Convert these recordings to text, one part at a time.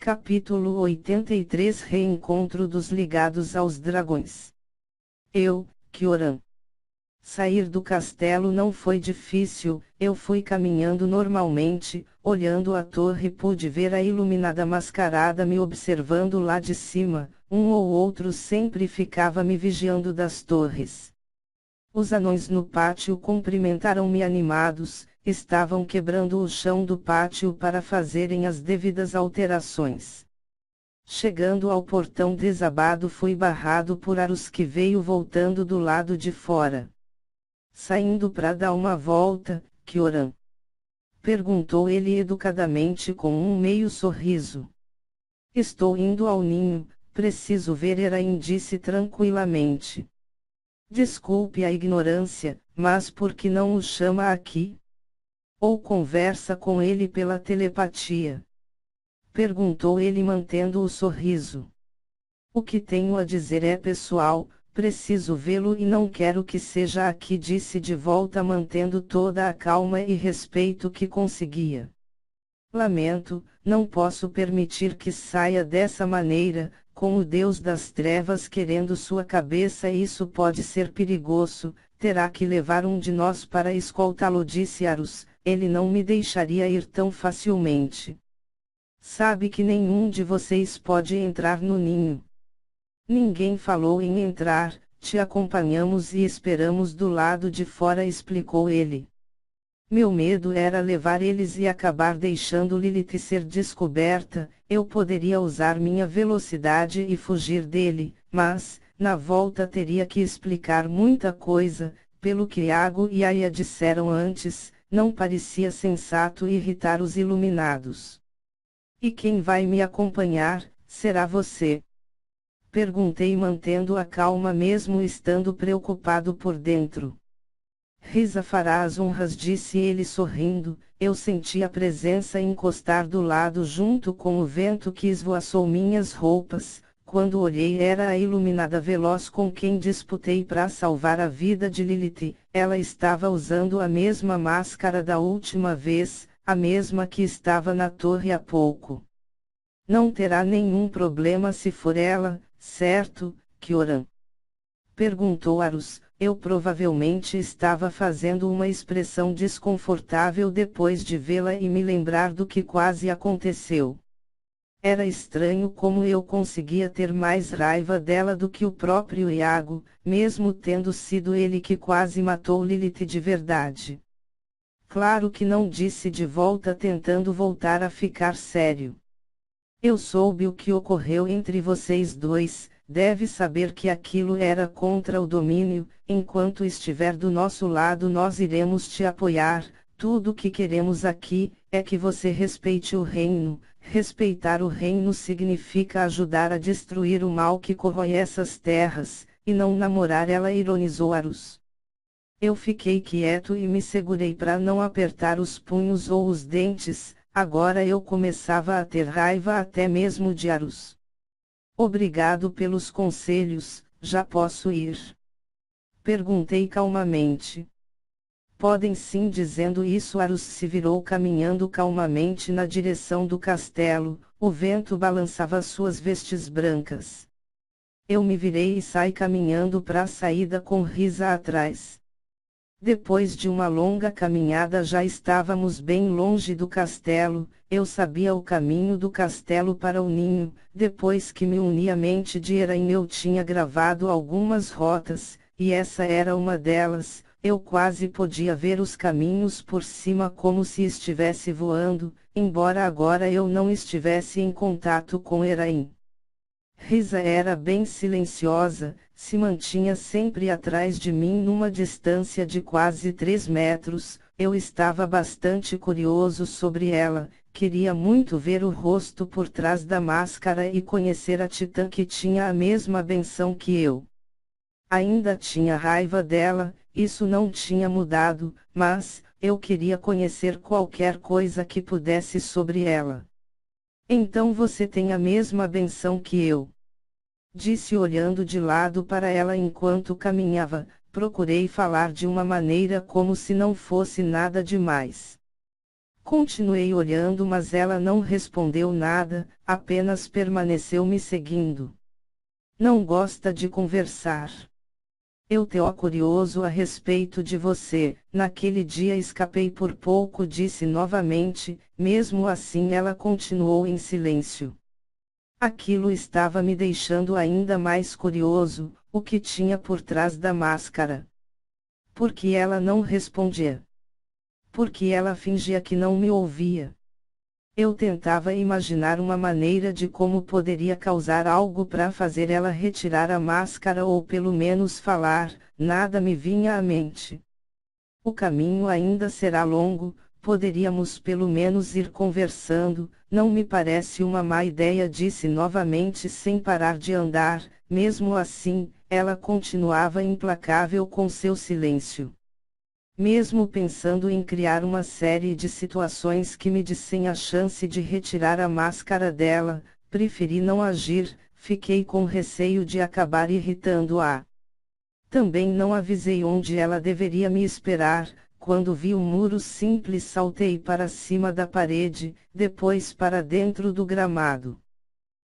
Capítulo 83 Reencontro dos ligados aos dragões. Eu, Kyoran. Sair do castelo não foi difícil, eu fui caminhando normalmente, olhando a torre e pude ver a iluminada mascarada me observando lá de cima, um ou outro sempre ficava me vigiando das torres. Os anões no pátio cumprimentaram-me animados, estavam quebrando o chão do pátio para fazerem as devidas alterações. Chegando ao portão desabado fui barrado por Arus que veio voltando do lado de fora. Saindo para dar uma volta, Kyoran? Perguntou ele educadamente com um meio sorriso. Estou indo ao ninho, preciso ver Erain, disse tranquilamente. Desculpe a ignorância, mas por que não o chama aqui? Ou conversa com ele pela telepatia? Perguntou ele mantendo o sorriso. O que tenho a dizer é pessoal, preciso vê-lo e não quero que seja aqui, disse de volta mantendo toda a calma e respeito que conseguia. Lamento, não posso permitir que saia dessa maneira, com o Deus das Trevas querendo sua cabeça, isso pode ser perigoso, terá que levar um de nós para escoltá-lo, disse Arus, ele não me deixaria ir tão facilmente. Sabe que nenhum de vocês pode entrar no ninho. Ninguém falou em entrar, te acompanhamos e esperamos do lado de fora, explicou ele. Meu medo era levar eles e acabar deixando Lilith ser descoberta, eu poderia usar minha velocidade e fugir dele, mas, na volta teria que explicar muita coisa, pelo que Iago e Aya disseram antes, não parecia sensato irritar os iluminados. E quem vai me acompanhar, será você? Perguntei mantendo a calma mesmo estando preocupado por dentro. Risa fará as honras, disse ele sorrindo, eu senti a presença encostar do lado junto com o vento que esvoaçou minhas roupas, quando olhei era a iluminada veloz com quem disputei para salvar a vida de Lilith, ela estava usando a mesma máscara da última vez, a mesma que estava na torre há pouco. Não terá nenhum problema se for ela, certo, Kyoran? Perguntou Arus. Eu provavelmente estava fazendo uma expressão desconfortável depois de vê-la e me lembrar do que quase aconteceu. Era estranho como eu conseguia ter mais raiva dela do que o próprio Iago, mesmo tendo sido ele que quase matou Lilith de verdade. Claro que não, disse de volta tentando voltar a ficar sério. Eu soube o que ocorreu entre vocês dois. Deve saber que aquilo era contra o domínio, enquanto estiver do nosso lado nós iremos te apoiar, tudo o que queremos aqui, é que você respeite o reino, respeitar o reino significa ajudar a destruir o mal que corrói essas terras, e não namorar, ela ironizou Arus. Eu fiquei quieto e me segurei para não apertar os punhos ou os dentes, agora eu começava a ter raiva até mesmo de Arus. Obrigado pelos conselhos, já posso ir? Perguntei calmamente. Podem sim, dizendo isso Arus se virou caminhando calmamente na direção do castelo, o vento balançava suas vestes brancas. Eu me virei e saí caminhando para a saída com Risa atrás. Depois de uma longa caminhada já estávamos bem longe do castelo, eu sabia o caminho do castelo para o ninho, depois que me uni à mente de Erain eu tinha gravado algumas rotas, e essa era uma delas, eu quase podia ver os caminhos por cima como se estivesse voando, embora agora eu não estivesse em contato com Erain. Risa era bem silenciosa, se mantinha sempre atrás de mim numa distância de quase 3 metros, eu estava bastante curioso sobre ela, queria muito ver o rosto por trás da máscara e conhecer a titã que tinha a mesma benção que eu. Ainda tinha raiva dela, isso não tinha mudado, mas, eu queria conhecer qualquer coisa que pudesse sobre ela. Então você tem a mesma benção que eu. Disse olhando de lado para ela enquanto caminhava, procurei falar de uma maneira como se não fosse nada demais. Continuei olhando, mas ela não respondeu nada, apenas permaneceu me seguindo. Não gosta de conversar. Eu tô curioso a respeito de você. Naquele dia escapei por pouco, disse novamente, mesmo assim ela continuou em silêncio. Aquilo estava me deixando ainda mais curioso, o que tinha por trás da máscara. Por que ela não respondia? Por que ela fingia que não me ouvia? Eu tentava imaginar uma maneira de como poderia causar algo para fazer ela retirar a máscara ou pelo menos falar, nada me vinha à mente. O caminho ainda será longo, poderíamos pelo menos ir conversando, não me parece uma má ideia, disse novamente sem parar de andar. Mesmo assim, ela continuava implacável com seu silêncio. Mesmo pensando em criar uma série de situações que me dessem a chance de retirar a máscara dela, preferi não agir, fiquei com receio de acabar irritando-a. Também não avisei onde ela deveria me esperar. Quando vi o muro simples, saltei para cima da parede, depois para dentro do gramado.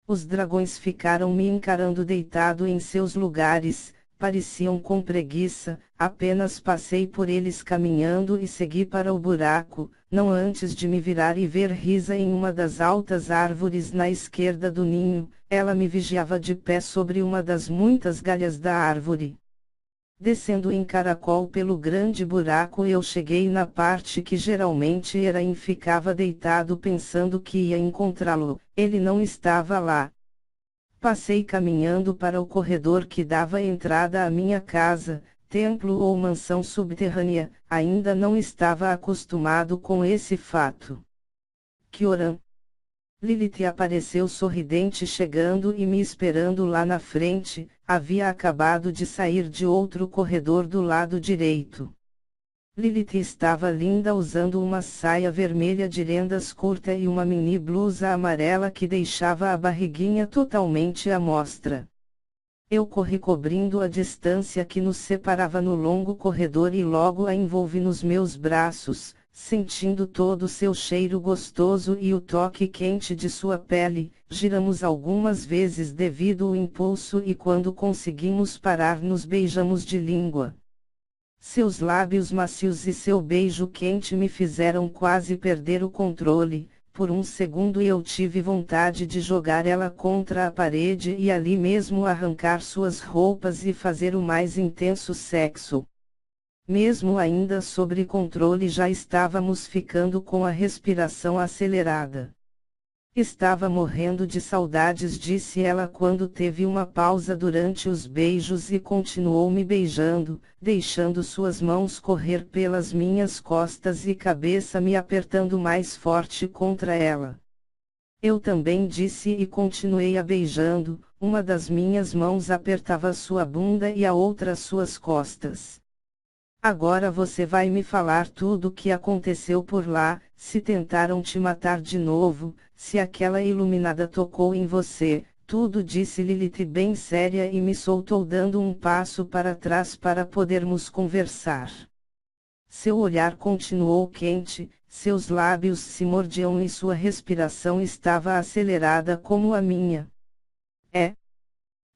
Os dragões ficaram me encarando deitado em seus lugares. Pareciam com preguiça, apenas passei por eles caminhando e segui para o buraco, não antes de me virar e ver Risa em uma das altas árvores na esquerda do ninho. Ela me vigiava de pé sobre uma das muitas galhas da árvore. Descendo em caracol pelo grande buraco, eu cheguei na parte que geralmente Erain ficava deitado pensando que ia encontrá-lo. Ele não estava lá. Passei caminhando para o corredor que dava entrada à minha casa, templo ou mansão subterrânea. Ainda não estava acostumado com esse fato. Kioran. Lilith apareceu sorridente, chegando e me esperando lá na frente. Havia acabado de sair de outro corredor do lado direito. Lilith estava linda, usando uma saia vermelha de rendas curta e uma mini blusa amarela que deixava a barriguinha totalmente à mostra. Eu corri cobrindo a distância que nos separava no longo corredor e logo a envolvi nos meus braços, sentindo todo o seu cheiro gostoso e o toque quente de sua pele. Giramos algumas vezes devido ao impulso e quando conseguimos parar nos beijamos de língua. Seus lábios macios e seu beijo quente me fizeram quase perder o controle. Por um segundo eu tive vontade de jogar ela contra a parede e ali mesmo arrancar suas roupas e fazer o mais intenso sexo. Mesmo ainda sob controle, já estávamos ficando com a respiração acelerada. Estava morrendo de saudades, disse ela quando teve uma pausa durante os beijos e continuou me beijando, deixando suas mãos correr pelas minhas costas e cabeça, me apertando mais forte contra ela. Eu também, disse e continuei a beijando. Uma das minhas mãos apertava sua bunda e a outra suas costas. Agora você vai me falar tudo o que aconteceu por lá, se tentaram te matar de novo, se aquela iluminada tocou em você, tudo, disse Lilith bem séria e me soltou dando um passo para trás para podermos conversar. Seu olhar continuou quente, seus lábios se mordiam e sua respiração estava acelerada como a minha.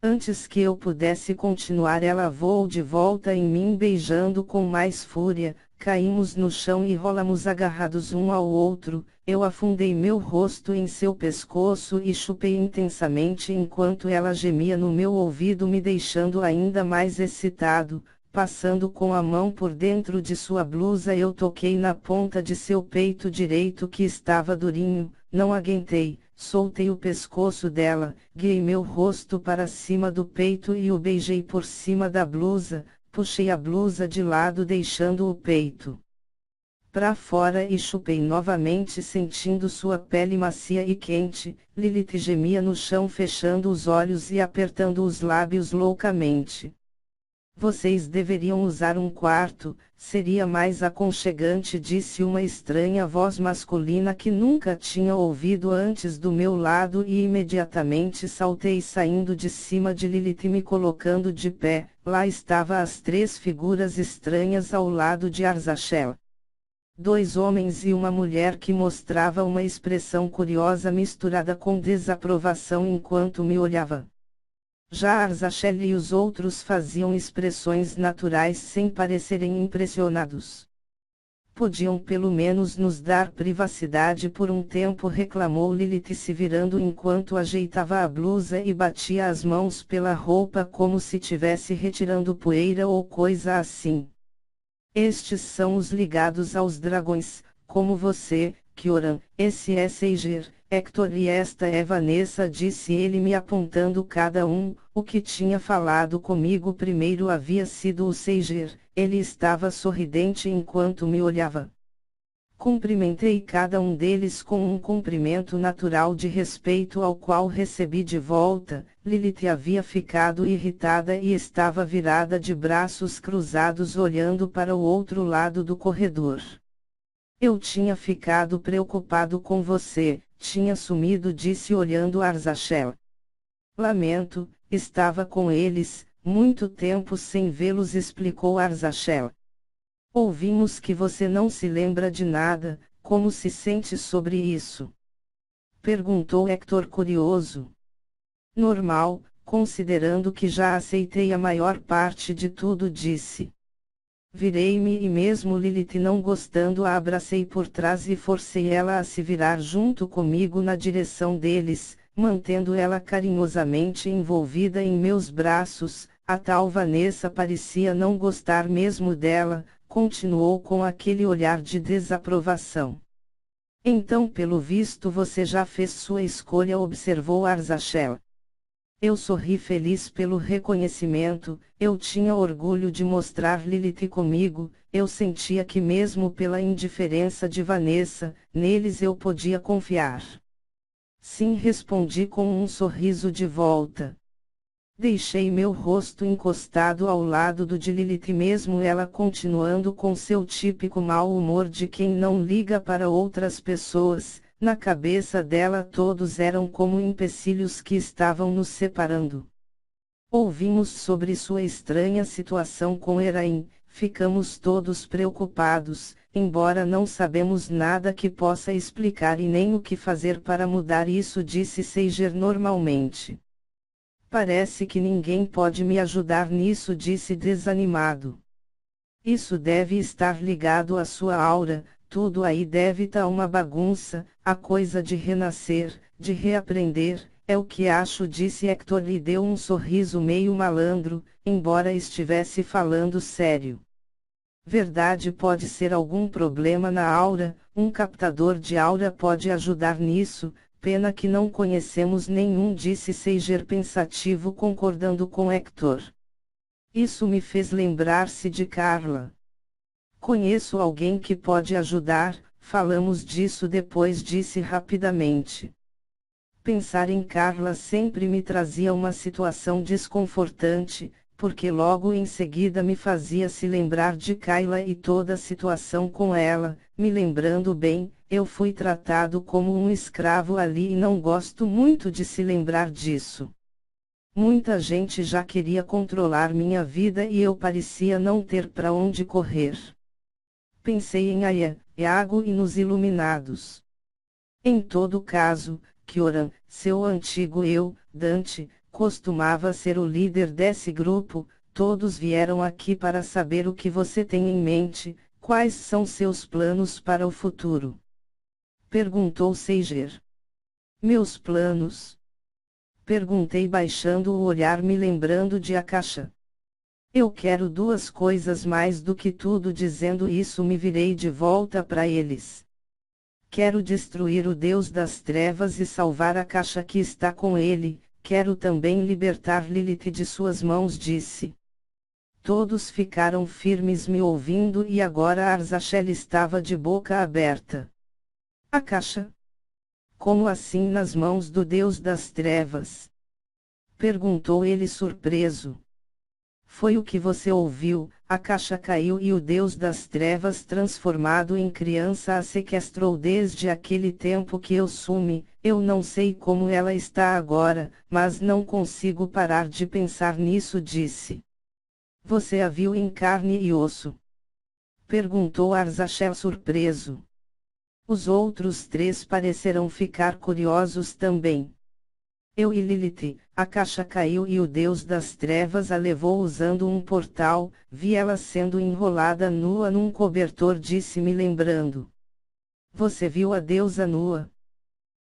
Antes que eu pudesse continuar, ela voou de volta em mim, beijando com mais fúria. Caímos no chão e rolamos agarrados um ao outro. Eu afundei meu rosto em seu pescoço e chupei intensamente enquanto ela gemia no meu ouvido, me deixando ainda mais excitado. Passando com a mão por dentro de sua blusa, eu toquei na ponta de seu peito direito que estava durinho. Não aguentei. Soltei o pescoço dela, guiei meu rosto para cima do peito e o beijei por cima da blusa. Puxei a blusa de lado, deixando o peito para fora e chupei novamente, sentindo sua pele macia e quente. Lilith gemia no chão, fechando os olhos e apertando os lábios loucamente. Vocês deveriam usar um quarto, seria mais aconchegante, disse uma estranha voz masculina que nunca tinha ouvido antes do meu lado, e imediatamente saltei, saindo de cima de Lilith e me colocando de pé. Lá estavam as três figuras estranhas ao lado de Arzachel. dois homens e uma mulher que mostrava uma expressão curiosa misturada com desaprovação enquanto me olhava. Já Arzachel e os outros faziam expressões naturais sem parecerem impressionados. Podiam pelo menos nos dar privacidade por um tempo, reclamou Lilith, se virando enquanto ajeitava a blusa e batia as mãos pela roupa como se tivesse retirando poeira ou coisa assim. Estes são os ligados aos dragões, como você, Kioran. Esse é Seiger, Hector e esta é Vanessa, disse ele, me apontando cada um. O que tinha falado comigo primeiro havia sido o Seiger. Ele estava sorridente enquanto me olhava. Cumprimentei cada um deles com um cumprimento natural de respeito ao qual recebi de volta. Lilith havia ficado irritada e estava virada de braços cruzados olhando para o outro lado do corredor. Eu tinha ficado preocupado com você, tinha sumido, disse olhando Arzachel. Lamento, estava com eles, muito tempo sem vê-los, explicou Arzachel. Ouvimos que você não se lembra de nada, como se sente sobre isso? Perguntou Hector curioso. Normal, considerando que já aceitei a maior parte de tudo, disse. Virei-me e mesmo Lilith não gostando a abracei por trás e forcei ela a se virar junto comigo na direção deles, mantendo ela carinhosamente envolvida em meus braços. A tal Vanessa parecia não gostar mesmo dela, continuou com aquele olhar de desaprovação. Então, pelo visto, você já fez sua escolha, observou Arzachel. Eu sorri feliz pelo reconhecimento. Eu tinha orgulho de mostrar Lilith comigo. Eu sentia que mesmo pela indiferença de Vanessa, neles eu podia confiar. Sim, respondi com um sorriso de volta. Deixei meu rosto encostado ao lado do de Lilith, mesmo ela continuando com seu típico mau humor de quem não liga para outras pessoas. Na cabeça dela todos eram como empecilhos que estavam nos separando. Ouvimos sobre sua estranha situação com Erain, ficamos todos preocupados, embora não sabemos nada que possa explicar e nem o que fazer para mudar isso, disse Seiger normalmente. Parece que ninguém pode me ajudar nisso, disse desanimado. Isso deve estar ligado à sua aura, tudo aí deve estar uma bagunça, a coisa de renascer, de reaprender, é o que acho, disse Hector e deu um sorriso meio malandro, embora estivesse falando sério. Verdade, pode ser algum problema na aura, um captador de aura pode ajudar nisso. Pena que não conhecemos nenhum, disse Seiger pensativo, concordando com Hector. Isso me fez lembrar-se de Carla. Conheço alguém que pode ajudar, falamos disso depois, disse rapidamente. Pensar em Carla sempre me trazia uma situação desconfortante, porque logo em seguida me fazia se lembrar de Kayla e toda a situação com ela. Me lembrando bem, eu fui tratado como um escravo ali e não gosto muito de se lembrar disso. Muita gente já queria controlar minha vida e eu parecia não ter para onde correr. Pensei em Aya, Iago e nos Iluminados. Em todo caso, Kioran, seu antigo eu, Dante, costumava ser o líder desse grupo. Todos vieram aqui para saber o que você tem em mente. Quais são seus planos para o futuro? Perguntou Seiger. Meus planos? Perguntei baixando o olhar, me lembrando de Akasha. Eu quero duas coisas mais do que tudo, dizendo isso me virei de volta para eles. Quero destruir o Deus das Trevas e salvar Akasha que está com ele. Quero também libertar Lilith de suas mãos, disse. Todos ficaram firmes me ouvindo e agora Arzachel estava de boca aberta. Akasha? Como assim nas mãos do Deus das Trevas? Perguntou ele surpreso. Foi o que você ouviu, Akasha caiu e o Deus das Trevas, transformado em criança, a sequestrou desde aquele tempo que eu sumi. Eu não sei como ela está agora, mas não consigo parar de pensar nisso, disse. Você a viu em carne e osso? Perguntou Arzachel surpreso. Os outros três pareceram ficar curiosos também. Eu e Lilith, a caixa caiu e o deus das trevas a levou usando um portal, vi ela sendo enrolada nua num cobertor, disse-me lembrando. Você viu a deusa nua?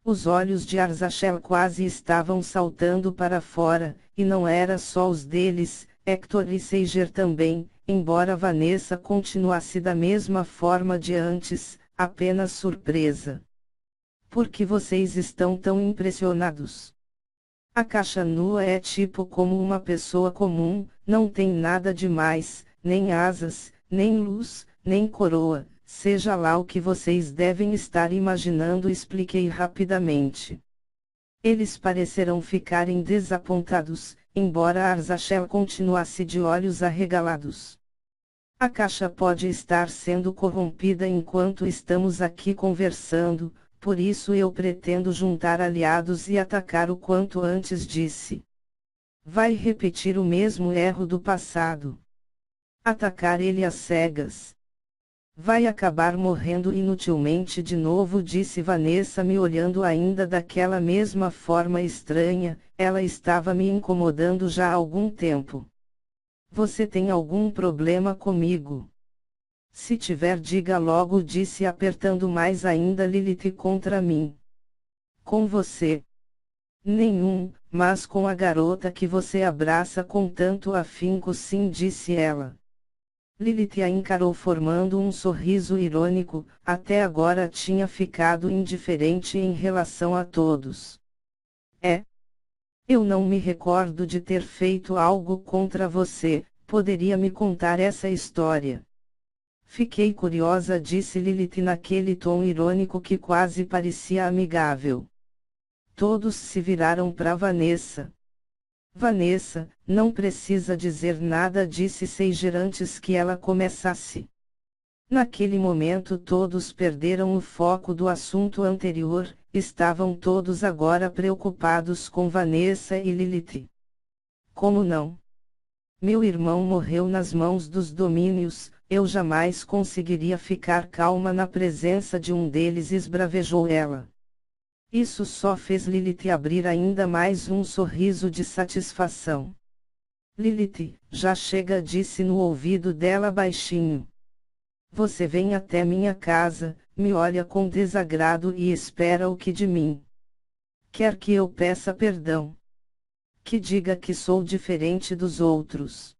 Os olhos de Arzachel quase estavam saltando para fora, e não era só os deles, Hector e Seiger também, embora Vanessa continuasse da mesma forma de antes, apenas surpresa. Por que vocês estão tão impressionados? A caixa nua é tipo como uma pessoa comum, não tem nada demais, nem asas, nem luz, nem coroa, seja lá o que vocês devem estar imaginando, expliquei rapidamente. Eles pareceram ficarem desapontados, embora Arzachel continuasse de olhos arregalados. A caixa pode estar sendo corrompida enquanto estamos aqui conversando, por isso eu pretendo juntar aliados e atacar o quanto antes, disse. Vai repetir o mesmo erro do passado. Atacar ele às cegas. Vai acabar morrendo inutilmente de novo, disse Vanessa, me olhando ainda daquela mesma forma estranha. Ela estava me incomodando já há algum tempo. Você tem algum problema comigo? Se tiver, diga logo, disse, apertando mais ainda Lilith contra mim. Com você? Nenhum, mas com a garota que você abraça com tanto afinco, sim, disse ela. Lilith a encarou formando um sorriso irônico, até agora tinha ficado indiferente em relação a todos. É? Eu não me recordo de ter feito algo contra você, poderia me contar essa história? Fiquei curiosa, disse Lilith naquele tom irônico que quase parecia amigável. Todos se viraram para Vanessa. Vanessa, não precisa dizer nada, disse Seiger antes que ela começasse. Naquele momento todos perderam o foco do assunto anterior, estavam todos agora preocupados com Vanessa e Lilith. Como não? Meu irmão morreu nas mãos dos domínios, eu jamais conseguiria ficar calma na presença de um deles, esbravejou ela. Isso só fez Lilith abrir ainda mais um sorriso de satisfação. Lilith, já chega, disse no ouvido dela baixinho. Você vem até minha casa, me olha com desagrado e espera o que de mim? Quer que eu peça perdão? Que diga que sou diferente dos outros?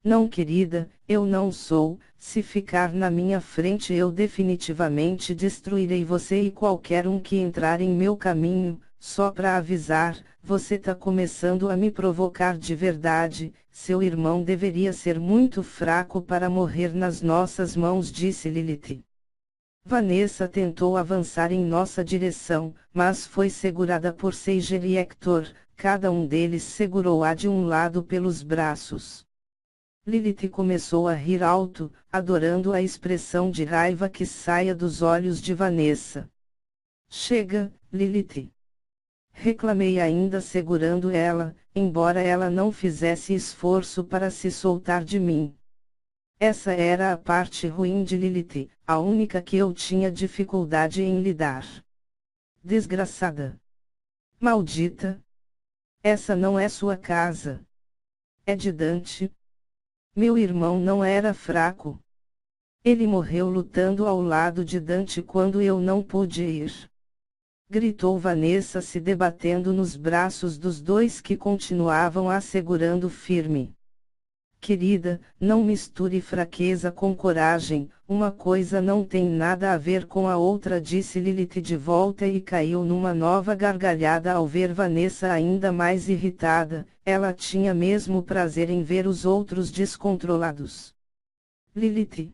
Não, querida, eu não sou. Se ficar na minha frente eu definitivamente destruirei você e qualquer um que entrar em meu caminho. Só pra avisar, você tá começando a me provocar de verdade. Seu irmão deveria ser muito fraco para morrer nas nossas mãos, disse Lilith. Vanessa tentou avançar em nossa direção, mas foi segurada por Seiger e Hector. Cada um deles segurou-a de um lado pelos braços. Lilith começou a rir alto, adorando a expressão de raiva que saía dos olhos de Vanessa. Chega, Lilith! Reclamei ainda segurando ela, embora ela não fizesse esforço para se soltar de mim. Essa era a parte ruim de Lilith, a única que eu tinha dificuldade em lidar. Desgraçada! Maldita! Essa não é sua casa. É de Dante. Meu irmão não era fraco. Ele morreu lutando ao lado de Dante quando eu não pude ir. Gritou Vanessa, se debatendo nos braços dos dois que continuavam a segurando firme. Querida, não misture fraqueza com coragem, uma coisa não tem nada a ver com a outra, disse Lilith de volta e caiu numa nova gargalhada ao ver Vanessa ainda mais irritada. Ela tinha mesmo prazer em ver os outros descontrolados. Lilith!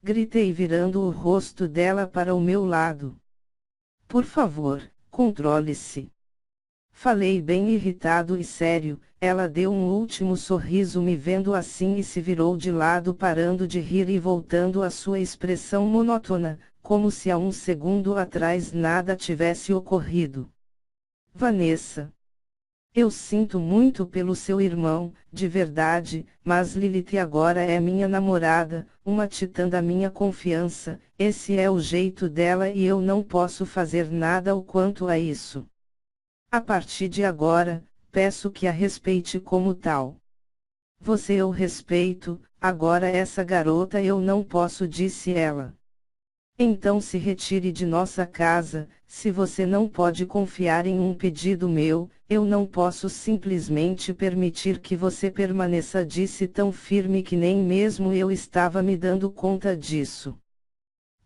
Gritei virando o rosto dela para o meu lado. Por favor, controle-se. Falei bem irritado e sério. Ela deu um último sorriso me vendo assim e se virou de lado, parando de rir e voltando à sua expressão monótona, como se há um segundo atrás nada tivesse ocorrido. Vanessa! Eu sinto muito pelo seu irmão, de verdade, mas Lilith agora é minha namorada, uma titã da minha confiança, esse é o jeito dela e eu não posso fazer nada quanto a isso. A partir de agora, peço que a respeite como tal. Você eu respeito, agora essa garota eu não posso, disse ela. Então se retire de nossa casa, se você não pode confiar em um pedido meu, eu não posso simplesmente permitir que você permaneça, disse tão firme que nem mesmo eu estava me dando conta disso.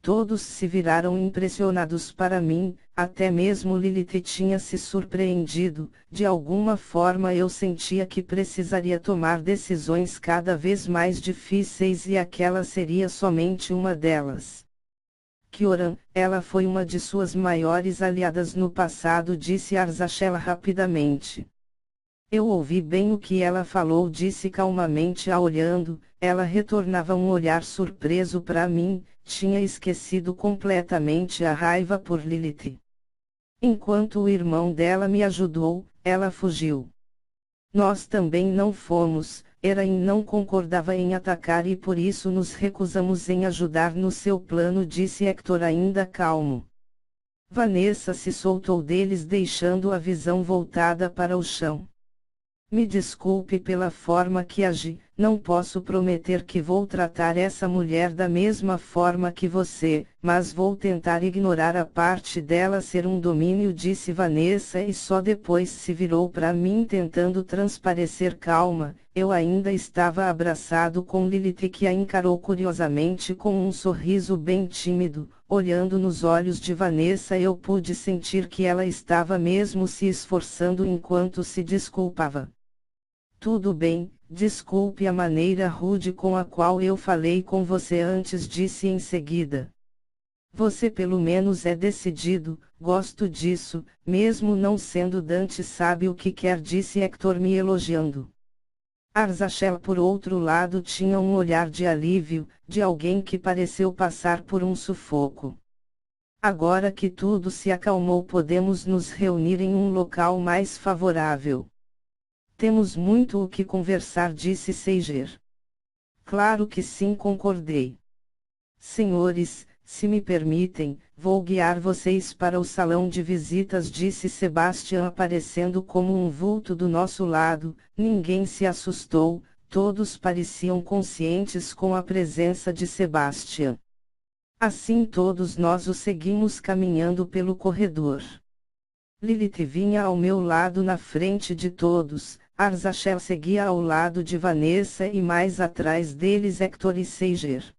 Todos se viraram impressionados para mim, até mesmo Lilith tinha se surpreendido, de alguma forma eu sentia que precisaria tomar decisões cada vez mais difíceis e aquela seria somente uma delas. Kioran, ela foi uma de suas maiores aliadas no passado, disse Arzachel rapidamente. Eu ouvi bem o que ela falou, disse calmamente a olhando, ela retornava um olhar surpreso para mim, tinha esquecido completamente a raiva por Lilith. Enquanto o irmão dela me ajudou, ela fugiu. Nós também não fomos, Erain não concordava em atacar e por isso nos recusamos em ajudar no seu plano, disse Hector ainda calmo. Vanessa se soltou deles deixando a visão voltada para o chão. Me desculpe pela forma que agi, não posso prometer que vou tratar essa mulher da mesma forma que você, mas vou tentar ignorar a parte dela ser um domínio, disse Vanessa e só depois se virou para mim tentando transparecer calma. Eu ainda estava abraçado com Lilith que a encarou curiosamente com um sorriso bem tímido, olhando nos olhos de Vanessa eu pude sentir que ela estava mesmo se esforçando enquanto se desculpava. Tudo bem, desculpe a maneira rude com a qual eu falei com você antes, disse em seguida. Você pelo menos é decidido, gosto disso, mesmo não sendo Dante sabe o que quer, disse Hector me elogiando. Arzachel por outro lado tinha um olhar de alívio, de alguém que pareceu passar por um sufoco. Agora que tudo se acalmou podemos nos reunir em um local mais favorável. Temos muito o que conversar, disse Seiger. Claro que sim, concordei. Senhores, se me permitem, vou guiar vocês para o salão de visitas, disse Sebastian aparecendo como um vulto do nosso lado. Ninguém se assustou, todos pareciam conscientes com a presença de Sebastian. Assim todos nós o seguimos caminhando pelo corredor. Lilith vinha ao meu lado na frente de todos, Arzachel seguia ao lado de Vanessa e mais atrás deles Hector e Seiger.